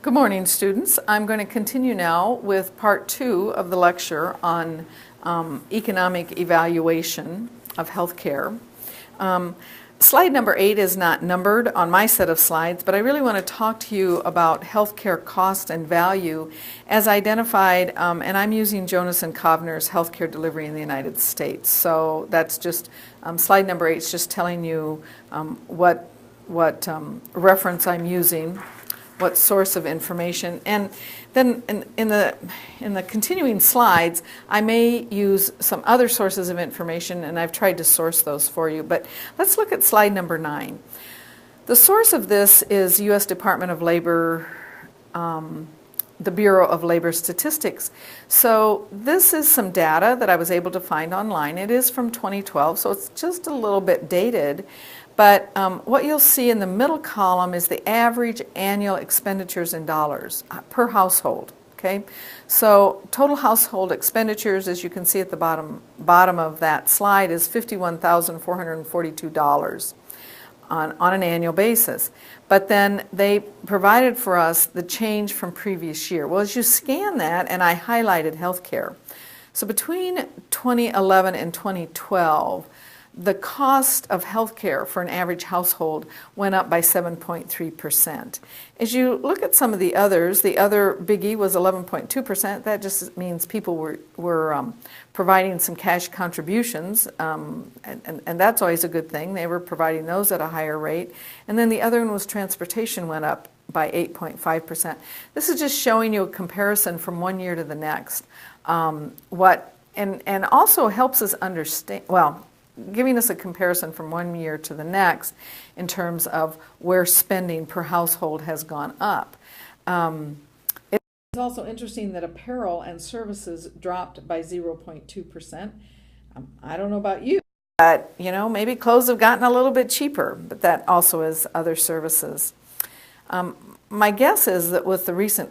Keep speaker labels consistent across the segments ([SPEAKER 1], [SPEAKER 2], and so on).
[SPEAKER 1] Good morning, students. I'm going to continue now with part 2 of the lecture on economic evaluation of healthcare. Slide number 8 is not numbered on my set of slides, but I really want to talk to you about healthcare cost and value as identified, and I'm using Jonas and Kovner's Healthcare Delivery in the United States. So that's just, slide number 8 is just telling you what reference I'm using, what source of information, and then in the continuing slides, I may use some other sources of information, and I've tried to source those for you. But let's look at slide number 9. The source of this is U.S. Department of Labor, the Bureau of Labor Statistics. So this is some data that I was able to find online. It is from 2012, so it's just a little bit dated. But what you'll see in the middle column is the average annual expenditures in dollars per household. Okay, so total household expenditures, as you can see at the bottom of that slide, is $51,442 on an annual basis. But then they provided for us the change from previous year. Well, as you scan that, and I highlighted healthcare. So between 2011 and 2012, the cost of healthcare for an average household went up by 7.3%. As you look at some of the others, the other biggie was 11.2%. That just means people were providing some cash contributions, and that's always a good thing. They were providing those at a higher rate. And then the other one was transportation went up by 8.5%. This is just showing you a comparison from one year to the next. And also helps us understand, giving us a comparison from one year to the next in terms of where spending per household has gone up. It's also interesting that apparel and services dropped by 0.2%. I don't know about you, but maybe clothes have gotten a little bit cheaper, but that also is other services. My guess is that with the recent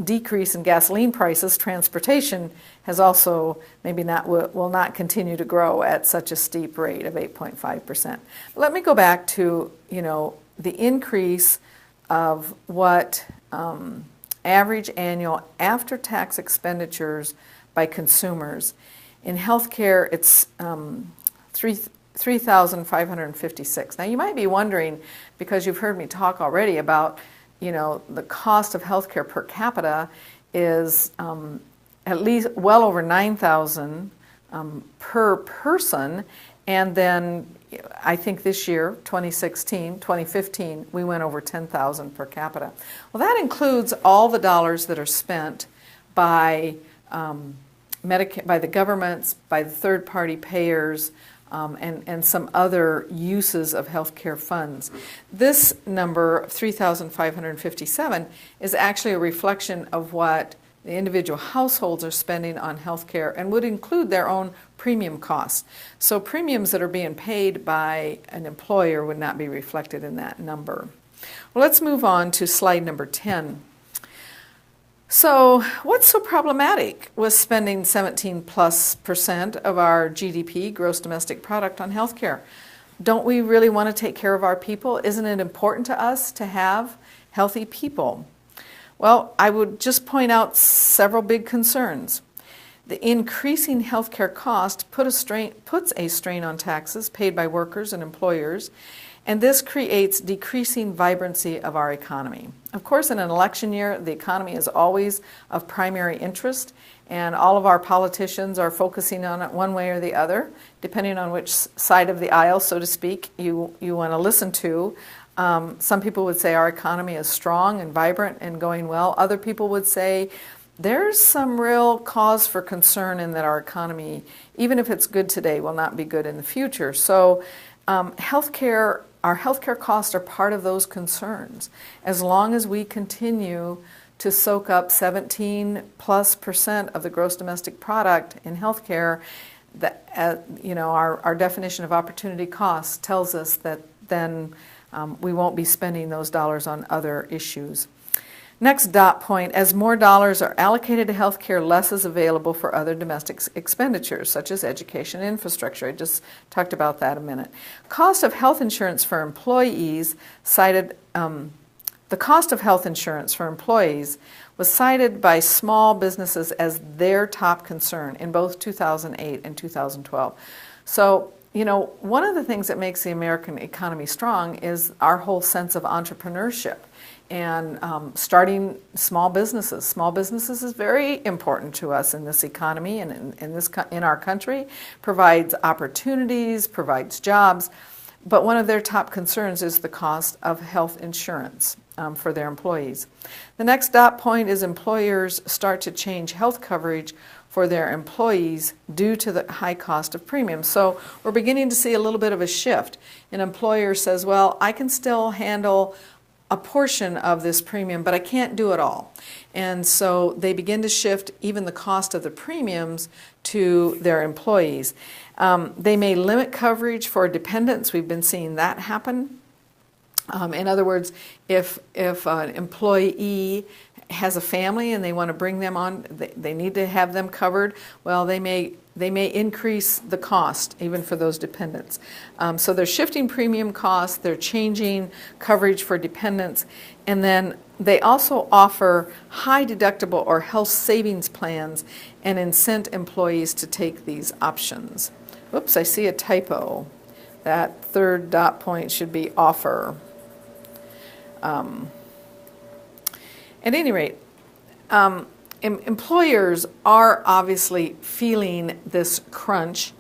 [SPEAKER 1] decrease in gasoline prices, transportation has also will not continue to grow at such a steep rate of 8.5%. Let me go back to the increase of what average annual after-tax expenditures by consumers. In healthcare, it's $3,556. Now you might be wondering, because you've heard me talk already about the cost of healthcare per capita is at least well over $9,000 per person, and then I think this year, 2015, we went over $10,000 per capita. Well, that includes all the dollars that are spent by by the governments, by the third-party payers, and some other uses of healthcare funds. This number, 3,557, is actually a reflection of what the individual households are spending on healthcare and would include their own premium costs. So premiums that are being paid by an employer would not be reflected in that number. Well, let's move on to slide number 10. So what's so problematic with spending 17+% of our GDP, gross domestic product, on healthcare? Don't we really want to take care of our people? Isn't it important to us to have healthy people? Well, I would just point out several big concerns. The increasing healthcare cost puts a strain on taxes paid by workers and employers, and this creates decreasing vibrancy of our economy. Of course, in an election year, the economy is always of primary interest, and all of our politicians are focusing on it one way or the other, depending on which side of the aisle, so to speak, you want to listen to. Some people would say our economy is strong and vibrant and going well. Other people would say there's some real cause for concern in that our economy, even if it's good today, will not be good in the future. So our healthcare costs are part of those concerns. As long as we continue to soak up 17+% of the gross domestic product in healthcare, our definition of opportunity cost tells us that then we won't be spending those dollars on other issues. Next dot point, as more dollars are allocated to healthcare, less is available for other domestic expenditures, such as education and infrastructure. I just talked about that a minute. Cost of health insurance for employees cited the cost of health insurance for employees was cited by small businesses as their top concern in both 2008 and 2012. So, one of the things that makes the American economy strong is our whole sense of entrepreneurship and starting small businesses. Small businesses is very important to us in this economy and in our country, provides opportunities, provides jobs. But one of their top concerns is the cost of health insurance for their employees. The next dot point is employers start to change health coverage for their employees due to the high cost of premiums. So we're beginning to see a little bit of a shift. An employer says, well, I can still handle a portion of this premium, but I can't do it all. And so they begin to shift even the cost of the premiums to their employees. They may limit coverage for dependents. We've been seeing that happen. In other words, if an employee has a family and they want to bring them on, they need to have them covered, well, they may increase the cost even for those dependents. So they're shifting premium costs, they're changing coverage for dependents, and then they also offer high deductible or health savings plans and incent employees to take these options. Oops, I see a typo. That third dot point should be offer. At any rate, employers are obviously feeling this crunch.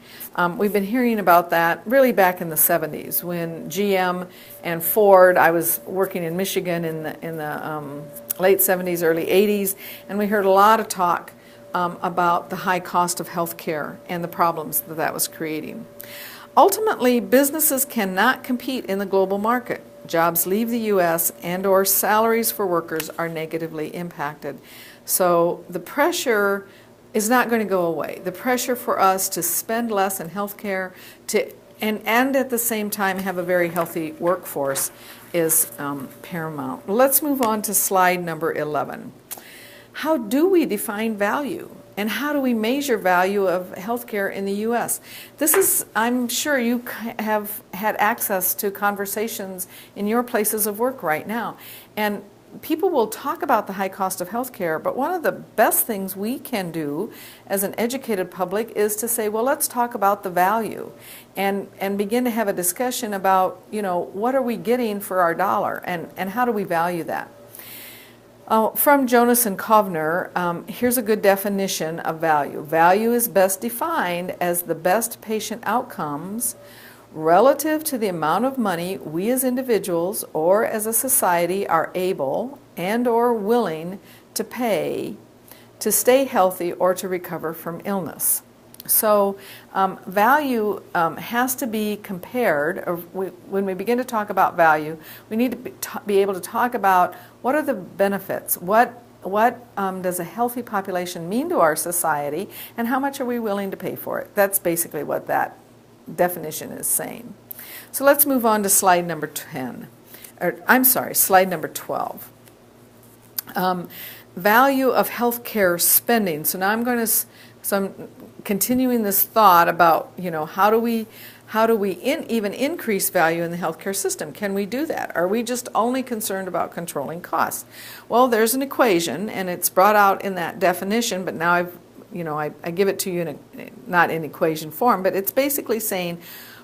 [SPEAKER 1] We've been hearing about that really back in the 70s when GM and Ford, I was working in Michigan in the late 70s, early 80s, and we heard a lot of talk about the high cost of health care and the problems that was creating. Ultimately, businesses cannot compete in the global market. Jobs leave the U.S. and/or salaries for workers are negatively impacted. So the pressure is not going to go away. The pressure for us to spend less in health care and at the same time have a very healthy workforce is paramount. Let's move on to slide number 11. How do we define value? And how do we measure value of healthcare in the U.S.? This is, I'm sure you have had access to conversations in your places of work right now. And people will talk about the high cost of healthcare, but one of the best things we can do as an educated public is to say, well, let's talk about the value and begin to have a discussion about, what are we getting for our dollar and how do we value that? From Jonas and Kovner, here's a good definition of value. Value is best defined as the best patient outcomes relative to the amount of money we as individuals or as a society are able and or willing to pay to stay healthy or to recover from illness. So value has to be compared. When we begin to talk about value, we need to be able to talk about what are the benefits, what does a healthy population mean to our society, and how much are we willing to pay for it. That's basically what that definition is saying. So let's move on to slide number 10. Slide number 12. Value of healthcare spending. So now I'm continuing this thought about, how do we even increase value in the healthcare system? Can we do that? Are we just only concerned about controlling costs? Well, there's an equation, and it's brought out in that definition, but now I give it to you not in equation form, but it's basically saying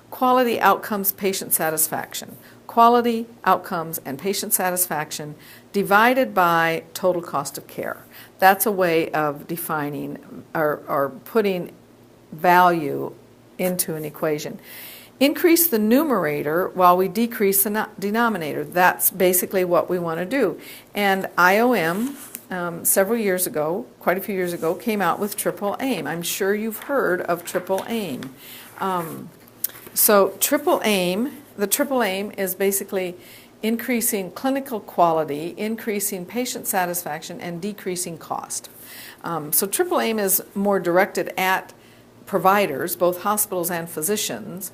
[SPEAKER 1] quality, outcomes, patient satisfaction. Quality, outcomes, and patient satisfaction divided by total cost of care. That's a way of defining or putting value into an equation. Increase the numerator while we decrease the denominator. That's basically what we want to do. And IOM, several years ago, quite a few years ago, came out with triple aim. I'm sure you've heard of triple aim. So the triple aim is basically increasing clinical quality, increasing patient satisfaction, and decreasing cost. So triple aim is more directed at providers, both hospitals and physicians,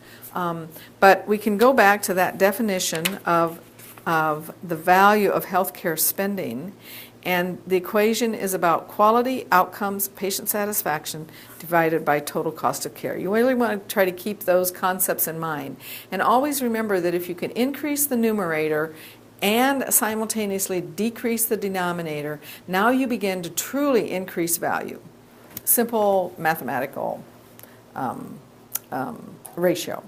[SPEAKER 1] but we can go back to that definition of the value of healthcare spending, and the equation is about quality, outcomes, patient satisfaction divided by total cost of care. You really want to try to keep those concepts in mind, and always remember that if you can increase the numerator and simultaneously decrease the denominator, now you begin to truly increase value. Simple mathematical ratio.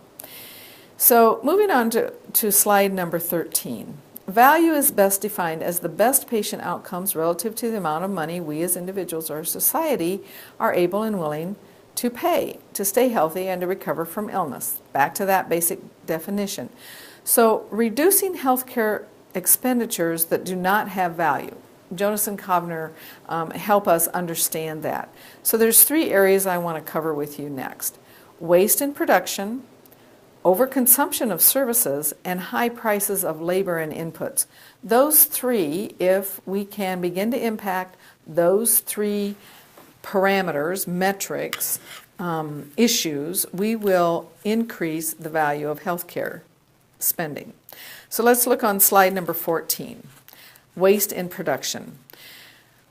[SPEAKER 1] So moving on to slide number 13. Value is best defined as the best patient outcomes relative to the amount of money we as individuals or society are able and willing to pay to stay healthy and to recover from illness. Back to that basic definition. So reducing healthcare expenditures that do not have value. Jonas and Kovner help us understand that. So there's 3 areas I want to cover with you next. Waste in production, overconsumption of services, and high prices of labor and inputs. Those 3, if we can begin to impact those 3 parameters, metrics, issues, we will increase the value of healthcare spending. So let's look on slide number 14, waste in production.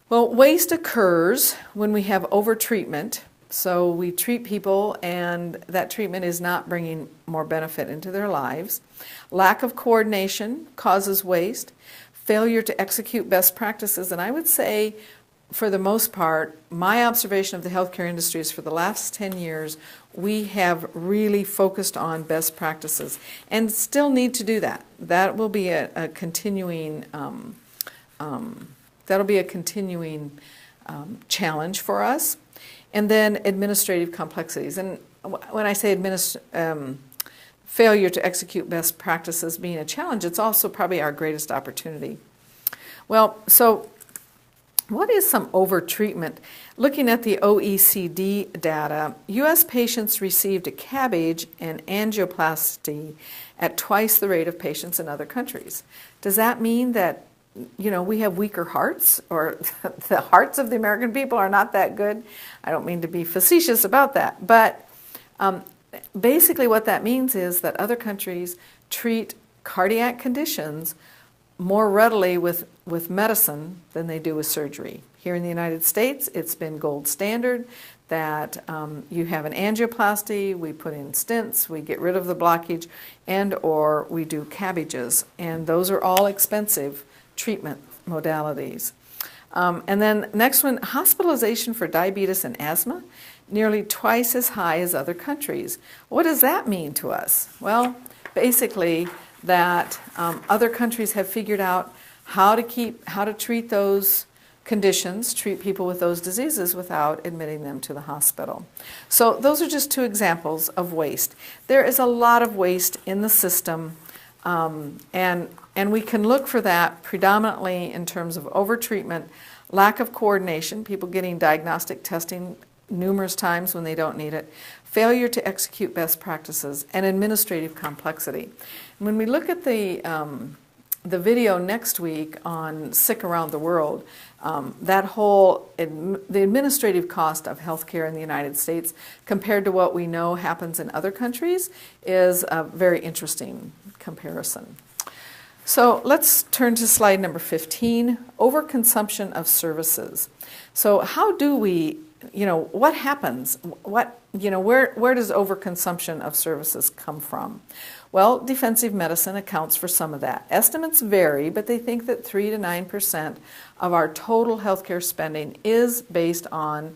[SPEAKER 1] Well, waste occurs when we have overtreatment. So we treat people and that treatment is not bringing more benefit into their lives. Lack of coordination causes waste. Failure to execute best practices. And I would say, for the most part, my observation of the healthcare industry is for the last 10 years, we have really focused on best practices and still need to do that. That will be a continuing challenge for us. And then administrative complexities. And when I say failure to execute best practices being a challenge, it's also probably our greatest opportunity. Well, so what is some overtreatment? Looking at the OECD data, U.S. patients received a CABG and angioplasty at twice the rate of patients in other countries. Does that mean that we have weaker hearts, or the hearts of the American people are not that good? I don't mean to be facetious about that, but basically what that means is that other countries treat cardiac conditions more readily with medicine than they do with surgery. Here in the United States, it's been gold standard that you have an angioplasty, we put in stents, we get rid of the blockage, and or we do CABGs, and those are all expensive treatment modalities. And then next one, hospitalization for diabetes and asthma, nearly twice as high as other countries. What does that mean to us? Well, basically that other countries have figured out how to treat those conditions, treat people with those diseases without admitting them to the hospital. So those are just 2 examples of waste. There is a lot of waste in the system, and we can look for that predominantly in terms of overtreatment, lack of coordination, people getting diagnostic testing numerous times when they don't need it, failure to execute best practices, and administrative complexity. When we look at the video next week on Sick Around the World, the administrative cost of healthcare in the United States compared to what we know happens in other countries is a very interesting comparison. So let's turn to slide number 15, overconsumption of services. So how do we, what happens? Where does overconsumption of services come from? Well, defensive medicine accounts for some of that. Estimates vary, but they think that 3 to 9% of our total healthcare spending is based on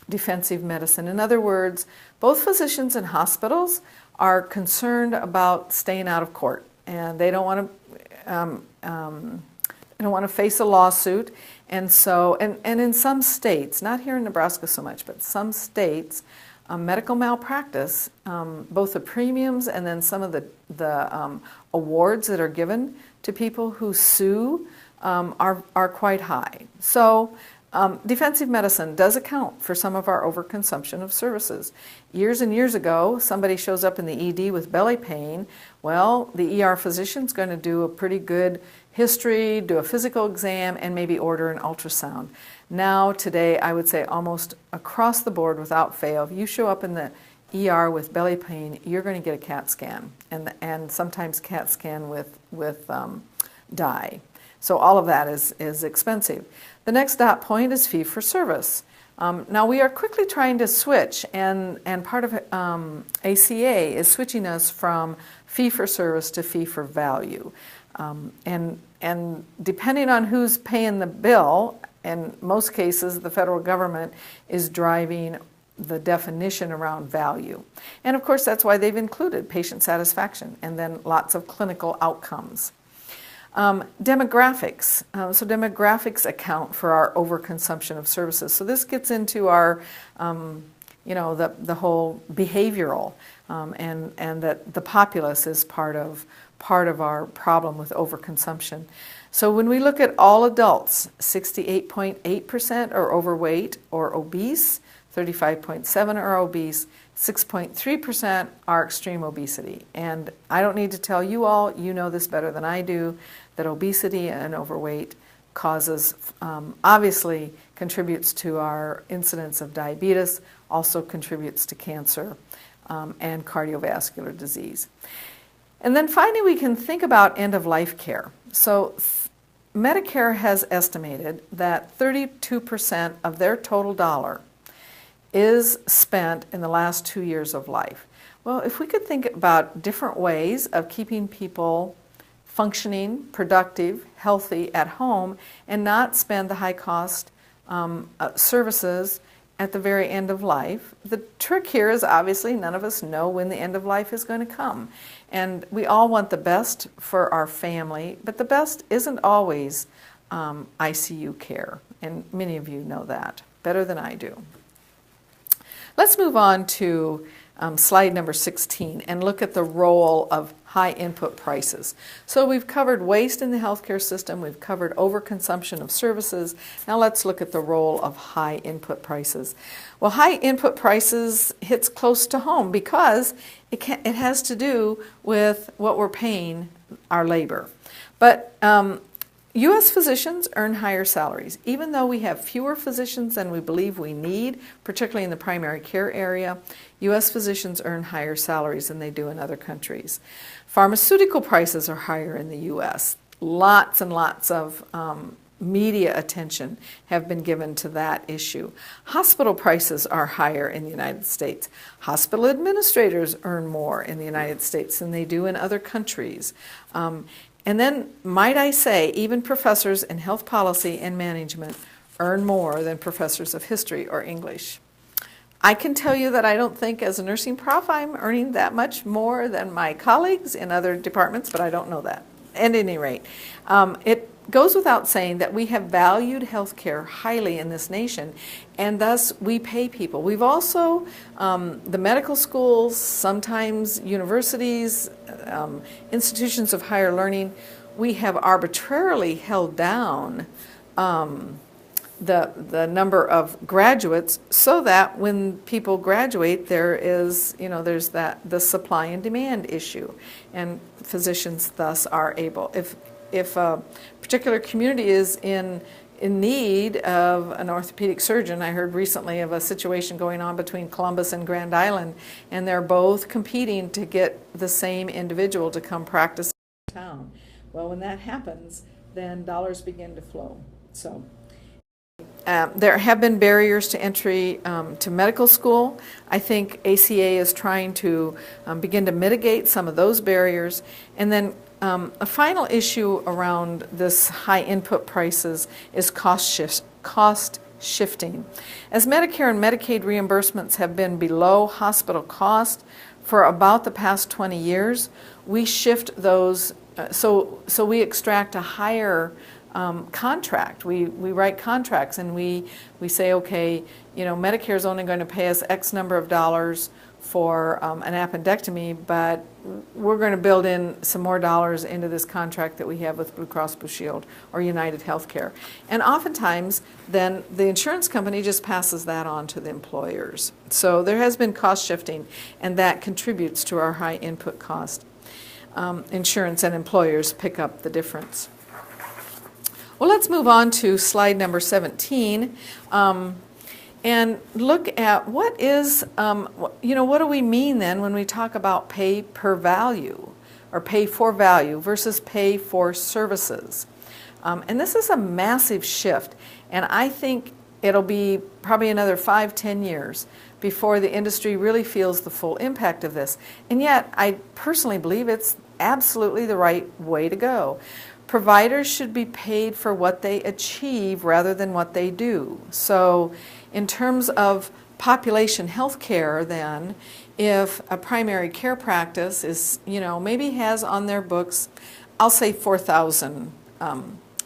[SPEAKER 1] defensive medicine. In other words, both physicians and hospitals are concerned about staying out of court, and they don't want to face a lawsuit. And so, and in some states, not here in Nebraska so much, but some states, medical malpractice, both the premiums and then some of the awards that are given to people who sue are quite high. So defensive medicine does account for some of our overconsumption of services. Years and years ago, somebody shows up in the ED with belly pain. Well, the ER physician's going to do a pretty good history, do a physical exam, and maybe order an ultrasound. Now, today, I would say almost across the board without fail, if you show up in the ER with belly pain, you're going to get a CAT scan, and sometimes CAT scan with dye. So all of that is expensive. The next dot point is fee for service. Now we are quickly trying to switch, and part of ACA is switching us from fee for service to fee for value. And depending on who's paying the bill, in most cases the federal government is driving the definition around value. And of course that's why they've included patient satisfaction and then lots of clinical outcomes. Demographics. So demographics account for our overconsumption of services. So this gets into our, the whole behavioral, and that the populace is part of our problem with overconsumption. So when we look at all adults, 68.8% are overweight or obese, 35.7% are obese, 6.3% are extreme obesity. And I don't need to tell you all, you know this better than I do, that obesity and overweight causes, obviously contributes to our incidence of diabetes, also contributes to cancer and cardiovascular disease. And then finally we can think about end-of-life care. So Medicare has estimated that 32% of their total dollar is spent in the last 2 years of life. Well, if we could think about different ways of keeping people functioning, productive, healthy at home, and not spend the high-cost services at the very end of life. The trick here is obviously none of us know when the end of life is going to come. And we all want the best for our family, but the best isn't always ICU care. And many of you know that better than I do. Let's move on to slide number 16 and look at the role of high input prices. So we've covered waste in the healthcare system, we've covered overconsumption of services. Now let's look at the role of high input prices. Well, high input prices hits close to home because it has to do with what we're paying our labor. But U.S. physicians earn higher salaries. Even though we have fewer physicians than we believe we need, particularly in the primary care area, U.S. physicians earn higher salaries than they do in other countries. Pharmaceutical prices are higher in the U.S. Lots and lots of media attention have been given to that issue. Hospital prices are higher in the United States. Hospital administrators earn more in the United States than they do in other countries. And then, might I say, even professors in health policy and management earn more than professors of history or English. I can tell you that I don't think as a nursing prof I'm earning that much more than my colleagues in other departments, but I don't know that. At any rate, it goes without saying that we have valued healthcare highly in this nation, and thus we pay people. We've also, the medical schools, sometimes universities, institutions of higher learning, we have arbitrarily held down the number of graduates so that when people graduate there is, there's the supply and demand issue, and physicians thus are able, if a particular community is in need of an orthopedic surgeon. I heard recently of a situation going on between Columbus and Grand Island, and they're both competing to get the same individual to come practice in town. Well, when that happens, then dollars begin to flow. So there have been barriers to entry to medical school. I think ACA is trying to begin to mitigate some of those barriers. And then a final issue around this high input prices is cost shifting. As Medicare and Medicaid reimbursements have been below hospital cost for about the past 20 years, we shift those, so we extract a higher contract. We write contracts and we say, okay, Medicare is only going to pay us X number of dollars for an appendectomy, but we're going to build in some more dollars into this contract that we have with Blue Cross Blue Shield or United Healthcare. And oftentimes, then the insurance company just passes that on to the employers. So there has been cost shifting, and that contributes to our high input cost. Insurance and employers pick up the difference. Well, let's move on to slide number 17. And look at what is, what do we mean then when we talk about pay per value or pay for value versus pay for services? And this is a massive shift, and I think it'll be probably another 5-10 years before the industry really feels the full impact of this. And yet, I personally believe it's absolutely the right way to go. Providers should be paid for what they achieve rather than what they do. So in terms of population health care, then, if a primary care practice is, maybe has on their books, I'll say 4,000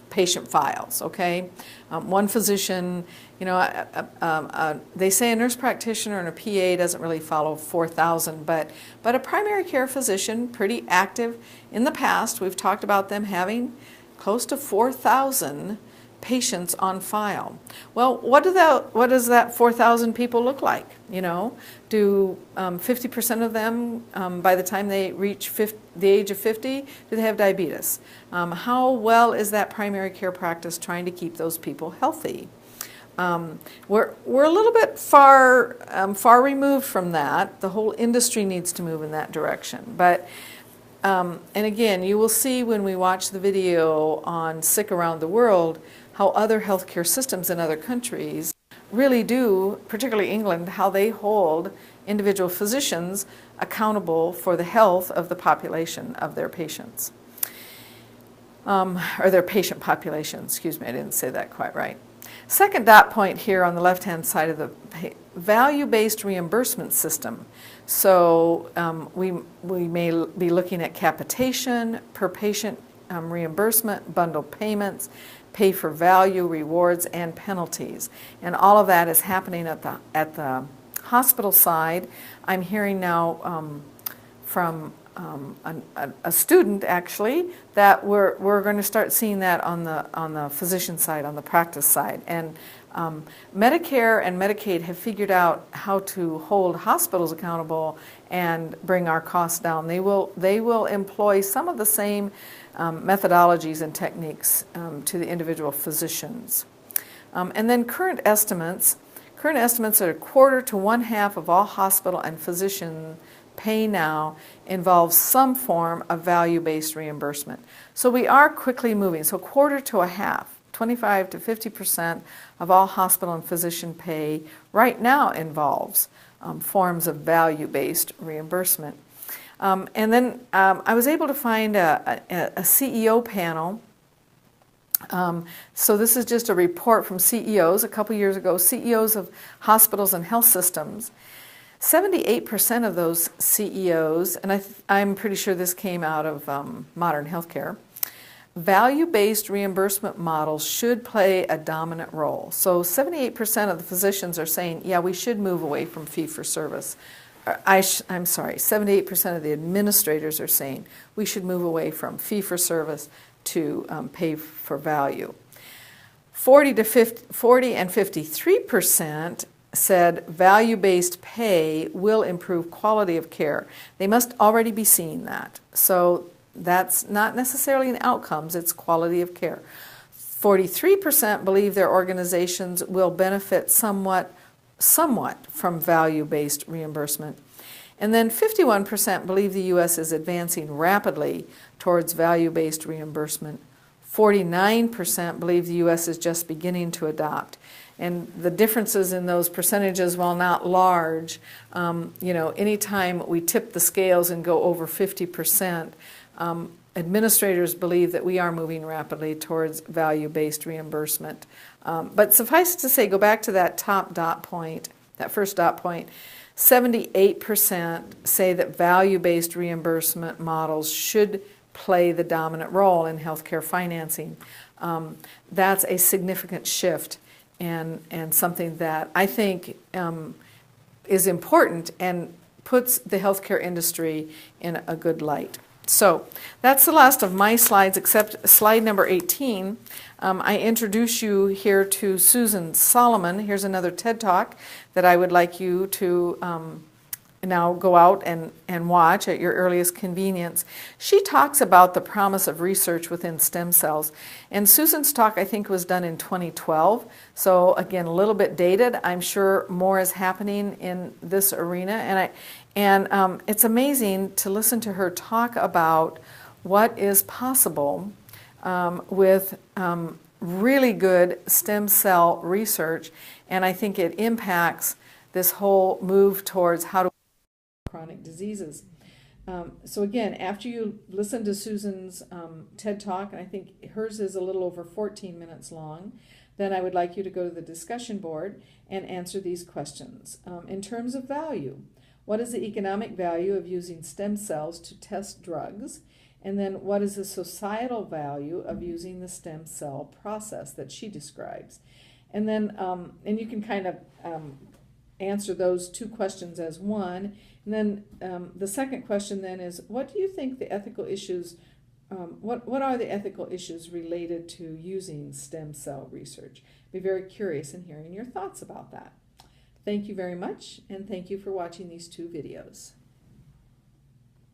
[SPEAKER 1] patient files, okay? One physician, they say a nurse practitioner and a PA doesn't really follow 4,000, but a primary care physician, pretty active in the past, we've talked about them having close to 4,000 patients on file. Well, what does that 4,000 people look like? Do 50% of them, by the time they reach the age of 50, do they have diabetes? How well is that primary care practice trying to keep those people healthy? We're a little bit far removed from that. The whole industry needs to move in that direction. But and again, you will see when we watch the video on Sick Around the World how other healthcare systems in other countries really do, particularly England, how they hold individual physicians accountable for the health of the population of their patients. Or their patient population, excuse me, I didn't say that quite right. Second dot point here on the left-hand side of the value-based reimbursement system. So we may be looking at capitation, per patient reimbursement, bundled payments, pay for value, rewards, and penalties. And all of that is happening at the hospital side. I'm hearing now from a student actually that we're going to start seeing that on the physician side, on the practice side. And Medicare and Medicaid have figured out how to hold hospitals accountable and bring our costs down. They will employ some of the same methodologies and techniques to the individual physicians. And then current estimates are a quarter to one-half of all hospital and physician pay now involves some form of value-based reimbursement. So we are quickly moving. So quarter to a half, 25 to 50% of all hospital and physician pay right now involves forms of value-based reimbursement. And then I was able to find a CEO panel. So this is just a report from CEOs a couple years ago, CEOs of hospitals and health systems. 78% of those CEOs, and I'm pretty sure this came out of modern healthcare, value-based reimbursement models should play a dominant role. So 78% of the physicians are saying, yeah, we should move away from fee-for-service. I'm sorry, 78% of the administrators are saying we should move away from fee-for-service to pay for value. 40 and 53% said value-based pay will improve quality of care. They must already be seeing that. So that's not necessarily in outcomes, it's quality of care. 43% believe their organizations will benefit somewhat from value-based reimbursement. And then 51% believe the U.S. is advancing rapidly towards value-based reimbursement. 49% believe the U.S. is just beginning to adopt. And the differences in those percentages, while not large, anytime we tip the scales and go over 50%, administrators believe that we are moving rapidly towards value-based reimbursement. But suffice to say, go back to that top dot point, that first dot point, 78% say that value-based reimbursement models should play the dominant role in healthcare financing. That's a significant shift and something that I think is important and puts the healthcare industry in a good light. So that's the last of my slides, except slide number 18. I introduce you here to Susan Solomon. Here's another TED Talk that I would like you to now go out and watch at your earliest convenience. She talks about the promise of research within stem cells. And Susan's talk, I think, was done in 2012. So again, a little bit dated. I'm sure more is happening in this arena. And it's amazing to listen to her talk about what is possible with really good stem cell research. And I think it impacts this whole move towards how to chronic diseases. So again, after you listen to Susan's TED Talk, and I think hers is a little over 14 minutes long, then I would like you to go to the discussion board and answer these questions. In terms of value, what is the economic value of using stem cells to test drugs? And then what is the societal value of using the stem cell process that she describes? And then, and you can kind of answer those two questions as one. And then the second question then is, what do you think the ethical issues, what are the ethical issues related to using stem cell research? I'd be very curious in hearing your thoughts about that. Thank you very much, and thank you for watching these two videos.